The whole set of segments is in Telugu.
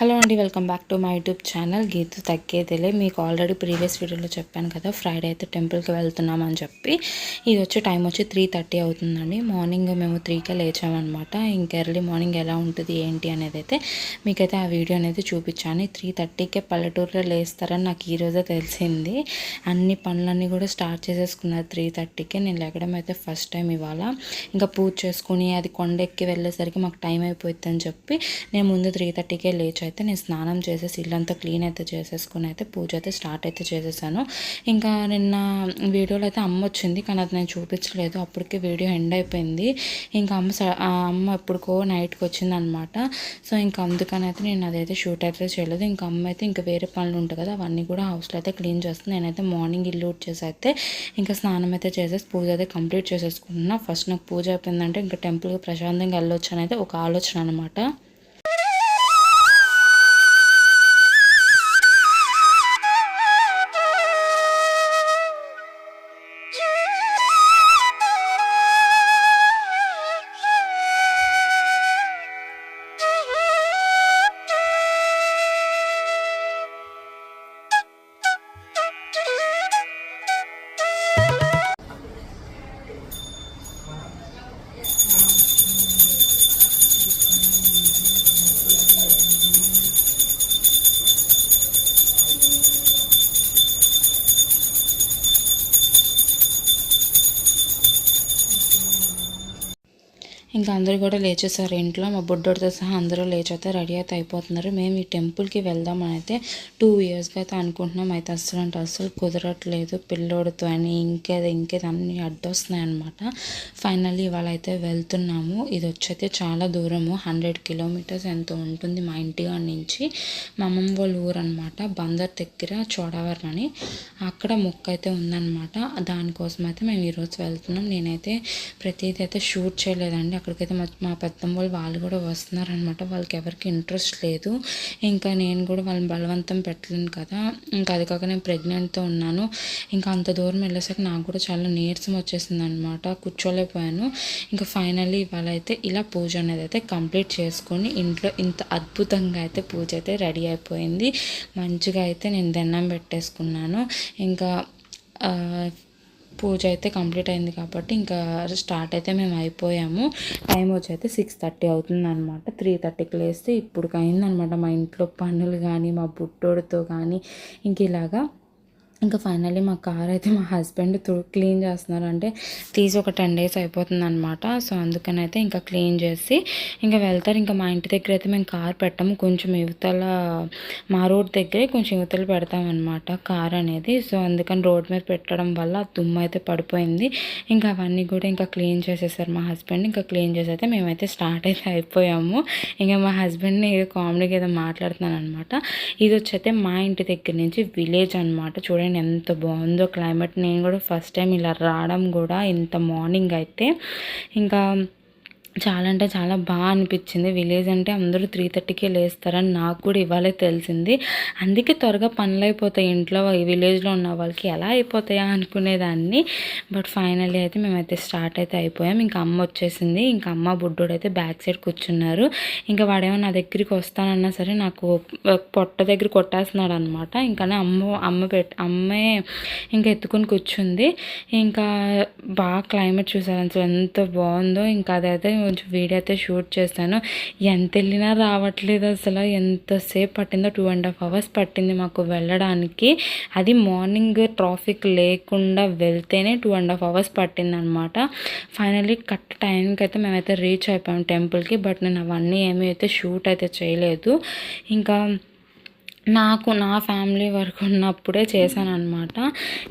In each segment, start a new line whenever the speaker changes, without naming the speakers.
హలో అండి, welcome back to my YouTube channel Geethu తగ్గేదిలే. మీకు ఆల్రెడీ ప్రీవియస్ వీడియోలో చెప్పాను కదా, ఫ్రైడే అయితే టెంపుల్కి వెళ్తున్నామని చెప్పి. ఇది వచ్చి టైం వచ్చి 3:30 అవుతుందండి. మార్నింగ్ మేము 3కే లేచామన్నమాట. ఇంకా ఎర్లీ మార్నింగ్ ఎలా ఉంటుంది ఏంటి అనేది అయితే మీకైతే ఆ వీడియో అనేది చూపించాను. 3:30కే పల్లెటూరులో లేస్తారని నాకు ఈరోజే తెలిసింది. అన్ని పనులన్నీ కూడా స్టార్ట్ చేసేసుకున్నారు 3:30కే. నేను లేకడం అయితే ఫస్ట్ టైం ఇవాళ. ఇంకా పూజ చేసుకుని అది కొండెక్కి వెళ్ళేసరికి మాకు టైం అయిపోతుందని చెప్పి నేను ముందు 3:30కే లేచాను. అయితే నేను స్నానం చేసేసి ఇల్లంతా క్లీన్ అయితే చేసేసుకుని అయితే పూజ అయితే స్టార్ట్ అయితే చేసేసాను. ఇంకా నిన్న వీడియోలో అయితే అమ్మ వచ్చింది, కానీ అది నేను చూపించలేదు. అప్పటికే వీడియో ఎండ్ అయిపోయింది. ఇంకా అమ్మ ఎప్పుడుకో నైట్కి వచ్చింది అనమాట. సో ఇంకా అందుకని అయితే నేను అదైతే షూట్ అయితే చేయలేదు. ఇంకా అమ్మ అయితే ఇంకా వేరే పనులు ఉంటాయి కదా, అవన్నీ కూడా హౌస్లో అయితే క్లీన్ చేస్తుంది. నేనైతే మార్నింగ్ ఇల్లు చేసి అయితే ఇంకా స్నానం అయితే చేసేసి పూజ అయితే కంప్లీట్ చేసేసుకుంటున్నా. ఫస్ట్ నాకు పూజ అయిపోయిందంటే ఇంకా టెంపుల్కి ప్రశాంతంగా వెళ్ళొచ్చు అని అయితే ఒక ఆలోచన అనమాట. ఇంకా అందరూ కూడా లేచేసారు ఇంట్లో. మా బుడ్డోడితో సహా అందరూ లేచైతే రెడీ అయితే అయిపోతున్నారు. మేము ఈ టెంపుల్కి వెళ్దామని అయితే 2 ఇయర్స్గా అయితే అనుకుంటున్నాం. అయితే అస్సలు కుదరట్లేదు పిల్లోడితో అని. ఇంకేది అన్నీ అడ్డొస్తున్నాయి అనమాట. ఫైనల్లీ ఇవాళ అయితే వెళ్తున్నాము. ఇది వచ్చైతే చాలా దూరము, 100 కిలోమీటర్స్ ఎంతో ఉంటుంది మా ఇంటి నుంచి. మా అమ్మమ్మ వాళ్ళ ఊరు అనమాట, బందర్ దగ్గర చోడవరం అని. అక్కడ మొక్క అయితే ఉందన్నమాట. దానికోసం అయితే మేము ఈరోజు వెళ్తున్నాం. నేనైతే ప్రతిదీ అయితే షూట్ చేయలేదండి. అక్కడికైతే మా పెద్దమ్మ వాళ్ళు కూడా వస్తున్నారనమాట. వాళ్ళకి ఎవరికి ఇంట్రెస్ట్ లేదు. ఇంకా నేను కూడా వాళ్ళని బలవంతం పెట్టలేను కదా. ఇంకా అది కాక నేను ప్రెగ్నెంట్తో ఉన్నాను. ఇంకా అంత దూరం వెళ్ళేసరికి నాకు కూడా చాలా నీరసం వచ్చేసింది అనమాట. కూర్చోలేకపోయాను. ఇంకా ఫైనల్లీ ఇవాళ అయితే ఇలా పూజ అనేది అయితే కంప్లీట్ చేసుకొని ఇంట్లో ఇంత అద్భుతంగా అయితే పూజ అయితే రెడీ అయిపోయింది. మంచిగా అయితే నేను దండం పెట్టేసుకున్నాను. ఇంకా పూజ అయితే కంప్లీట్ అయింది కాబట్టి ఇంకా స్టార్ట్ అయితే మేము అయిపోయాము. టైం వచ్చి అయితే 6:30 అవుతుంది అనమాట. 3:30కి లేస్తే ఇప్పుడు అయిందనమాట మా ఇంట్లో పనులు కానీ మా బుట్టోడితో కానీ ఇంక ఇలాగా. ఇంకా ఫైనల్లీ మా కార్ అయితే మా హస్బెండ్ క్లీన్ చేస్తున్నారు. అంటే తీసి ఒక 10 days అయిపోతుంది అనమాట. సో అందుకని అయితే ఇంకా క్లీన్ చేసి ఇంకా వెళ్తారు. ఇంకా మా ఇంటి దగ్గర అయితే మేము కార్ పెట్టాము. కొంచెం యువతల మా రోడ్ దగ్గరే కొంచెం యువతలు పెడతామన్నమాట కార్ అనేది. సో అందుకని రోడ్ మీద పెట్టడం వల్ల దుమ్ము అయితే పడిపోయింది. ఇంకా అవన్నీ కూడా ఇంకా క్లీన్ చేసేసారు మా హస్బెండ్. ఇంకా క్లీన్ చేసి అయితే మేమైతే స్టార్ట్ అయితే అయిపోయాము. ఇంకా మా హస్బెండ్ని ఏదో కామెడీగా ఏదో మాట్లాడుతున్నాను అనమాట. ఇది వచ్చైతే మా ఇంటి దగ్గర నుంచి విలేజ్ అనమాట. చూడండి ఎంత బాగుందో క్లైమేట్. నేను కూడా ఫస్ట్ టైం ఇలా రావడం కూడా ఇంత మార్నింగ్ అయితే. ఇంకా చాలా అంటే చాలా బాగా అనిపించింది. విలేజ్ అంటే అందరూ 3:30కే లేస్తారని నాకు కూడా ఇవాళే తెలిసింది. అందుకే త్వరగా పనులు అయిపోతాయి ఇంట్లో. విలేజ్లో ఉన్న వాళ్ళకి ఎలా అయిపోతాయా అనుకునేదాన్ని. బట్ ఫైనల్లీ అయితే మేమైతే స్టార్ట్ అయితే అయిపోయాం. ఇంకా అమ్మ వచ్చేసింది. ఇంకా అమ్మ బుడ్డోడు అయితే బ్యాక్ సైడ్ కూర్చున్నారు. ఇంకా వాడేమో నా దగ్గరికి వస్తానన్నా సరే నాకు పొట్ట దగ్గర కొట్టేస్తున్నాడు అనమాట. ఇంకా అమ్మే ఇంకా ఎత్తుకొని కూర్చుంది. ఇంకా బాగా క్లైమేట్ చూసారు అసలు ఎంత బాగుందో. ఇంకా అదైతే కొంచెం వీడియో అయితే షూట్ చేశాను. ఎంత వెళ్ళినా రావట్లేదు అసలు. ఎంతసేపు పట్టిందో 2.5 hours పట్టింది మాకు వెళ్ళడానికి. అది మార్నింగ్ ట్రాఫిక్ లేకుండా వెళ్తేనే 2.5 hours పట్టింది అనమాట. ఫైనల్లీ కరెక్ట్ టైంకి అయితే మేమైతే రీచ్ అయిపోయాం టెంపుల్కి. బట్ నేను అవన్నీ ఏమీ అయితే షూట్ అయితే చేయలేదు. ఇంకా నా ఫ్యామిలీ వరకు ఉన్నప్పుడే చేశాను అనమాట.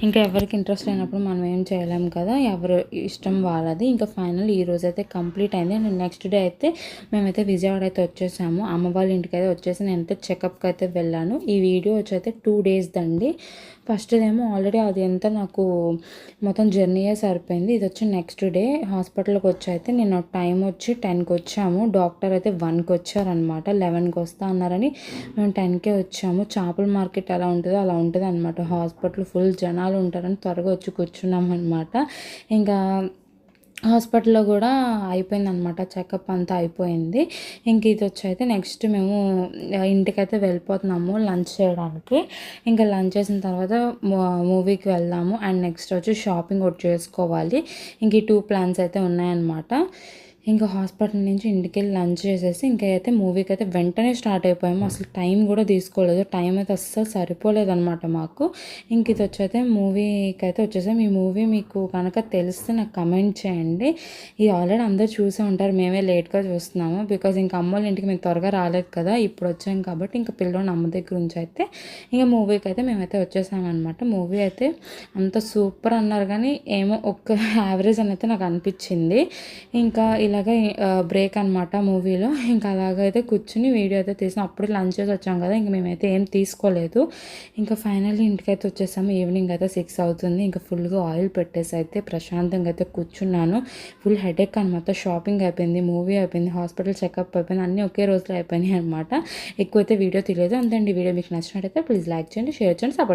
ఇంకా ఎవరికి ఇంట్రెస్ట్ లేనప్పుడు మనం ఏం చేయలేము కదా, ఎవరు ఇష్టం వాళ్ళది. ఇంకా ఫైనల్ ఈరోజు అయితే కంప్లీట్ అయింది. అండ్ నెక్స్ట్ డే అయితే మేమైతే విజయవాడ అయితే వచ్చేసాము. అమ్మ వాళ్ళ ఇంటికి అయితే వచ్చేసి నేనైతే చెకప్కి అయితే వెళ్ళాను. ఈ వీడియో వచ్చి అయితే 2 days దండి. ఫస్ట్ ఏమో ఆల్రెడీ అది ఎంత నాకు మొత్తం జర్నీయే సరిపోయింది. ఇది వచ్చి నెక్స్ట్ డే హాస్పిటల్కి వచ్చి అయితే నేను టైం వచ్చి 10కి వచ్చాము. డాక్టర్ అయితే 1కి వచ్చారనమాట. 11కి వస్తా అన్నారని మేము 10కే వచ్చాము. చేపల మార్కెట్ ఎలా ఉంటుందో అలా ఉంటుంది అనమాట. హాస్పిటల్ ఫుల్ జనాలు ఉంటారని త్వరగా వచ్చి కూర్చున్నాం అనమాట. ఇంకా హాస్పిటల్‌లో గూడా అయిపోయిందనమాట. చెకప్ అంతా అయిపోయింది. ఇంక ఇదొచ్చి అయితే నెక్స్ట్ మేము ఇంటికైతే వెళ్ళిపోతున్నాము లంచ్ చేయడానికి. ఇంకా లంచ్ చేసిన తర్వాత మూవీకి వెళ్దాము. అండ్ నెక్స్ట్ వచ్చి షాపింగ్ ఒకటి చేసుకోవాలి. ఇంక ఈ 2 ప్లాన్స్ అయితే ఉన్నాయన్నమాట. ఇంకా హాస్పిటల్ నుంచి ఇంటికెళ్ళి లంచ్ చేసేసి ఇంకా అయితే మూవీకి అయితే వెంటనే స్టార్ట్ అయిపోయాము. అసలు టైం కూడా తీసుకోలేదు. టైం అయితే అస్సలు సరిపోలేదనమాట మాకు. ఇంక ఇది వచ్చైతే మూవీకి అయితే వచ్చేసాం. ఈ మూవీ మీకు కనుక తెలిస్తే నాకు కమెంట్ చేయండి. ఇది ఆల్రెడీ అందరూ చూసే ఉంటారు. మేమే లేట్గా చూస్తున్నాము. బికాజ్ ఇంకా అమ్మోళ్ళ ఇంటికి మేము త్వరగా రాలేదు కదా, ఇప్పుడు వచ్చాం కాబట్టి ఇంకా పిల్లోని అమ్మ దగ్గర నుంచి అయితే ఇంకా మూవీకి అయితే మేమైతే వచ్చేసామన్నమాట. మూవీ అయితే అంత సూపర్ అన్నారు కానీ ఏమో ఒక్క యావరేజ్ అని అయితే నాకు అనిపించింది. ఇంకా ఇలాగ బ్రేక్ అనమాట మూవీలో. ఇంకా అలాగైతే కూర్చుని వీడియో అయితే తీసాం. అప్పుడే లంచ్ చేసి వచ్చాం కదా, ఇంక మేమైతే ఏం తీసుకోలేదు. ఇంకా ఫైనల్లీ ఇంటికైతే వచ్చేసాము. ఈవినింగ్ అయితే 6 అవుతుంది. ఇంకా ఫుల్గా ఆయిల్ పెట్టేసి అయితే ప్రశాంతంగా అయితే కూర్చున్నాను. ఫుల్ హెడేక్ అనమాట. షాపింగ్ అయిపోయింది, మూవీ అయిపోయింది, హాస్పిటల్ చెకప్ అయిపోయింది, అన్నీ ఒకే రోజులో అయిపోయినాయి అనమాట. ఎక్కువైతే వీడియో తెలియదు. అంతే అండి. వీడియో మీకు నచ్చినట్టయితే ప్లీజ్ లైక్ చేయండి, షేర్ చేయండి, సపోర్ట్